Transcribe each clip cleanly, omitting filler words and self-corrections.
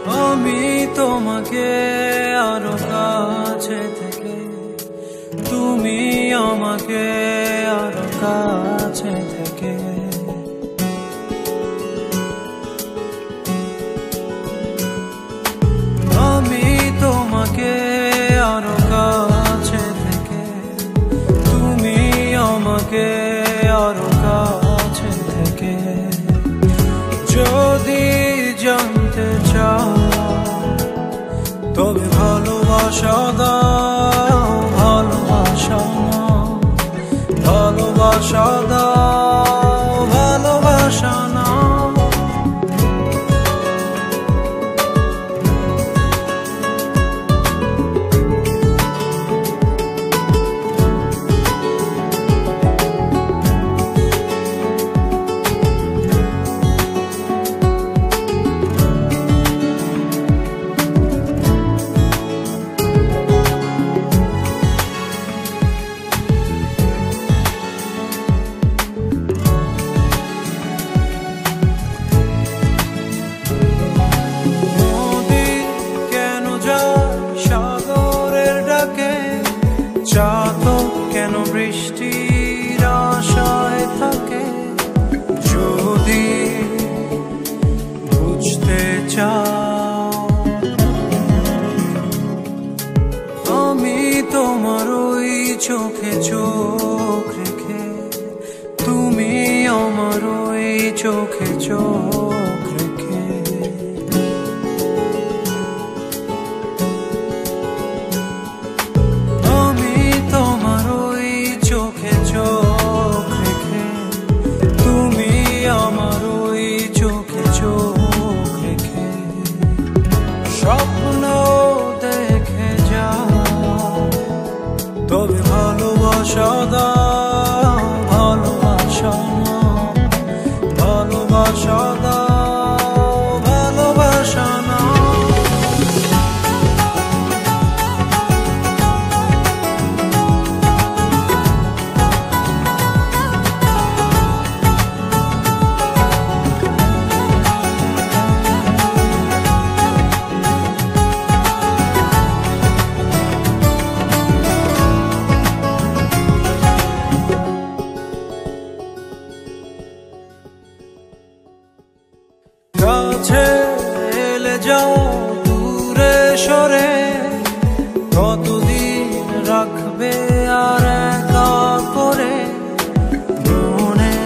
আমি তোমাকে আরো কাছে থেকে, তুমি আমাকে আরো কাছে থেকে। আমি তোমাকে আরো কাছে থেকে, তুমি আমাকে আরো কাছে থেকে। যদি জানতে চাও তবে ভালোবাসা দাও, ভালোবাসা নাও, ভালোবাসা দাও, ভালোবাসা নাও। চাতক কেন বৃষ্টির আশায় থাকে, যদি বুঝতে চাও। আমি তোমার ওই চোখে চোখ রেখে, তুমি আমার ওই চোখে চোখ রেখে। স্বপ্ন দেখে যাও তবে ভালোবাসা দাও, ভালোবাসা নাও, ভালোবাসা দাও, ভালোবাসা নাও। কাছে এলে যাও দূরে সরে, কতদিন রাখবে আর একা করে মনে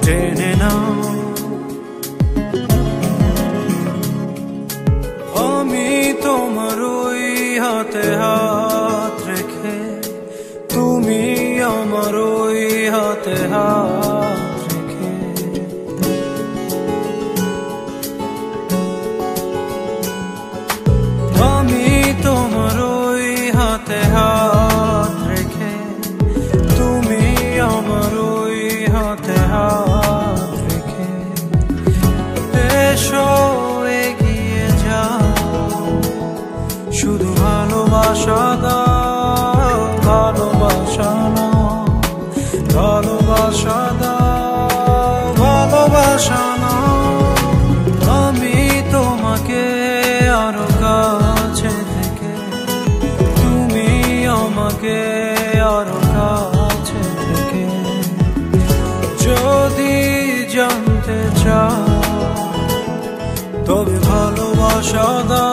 টেনে নাও। আমি তোমার ওই হাতে হাত রেখে, তুমি আমার ওই হাতে হাত রেখে। আমি তোমার ওই হাতে হাত রেখে, তুমি আমার ওই হাতে হাত রেখে। এসো এগিয়ে যাও, শুধু ভালোবাসা দাও, ভালোবাসা নাও, ভালোবাসা দাও, ভালোবাসা নাও। আমি তোমাকে আরো কাছে থেকে, তুমি আমাকে আরো কাছে থেকে। যদি জানতে চাও তবে ভালোবাসা দাও,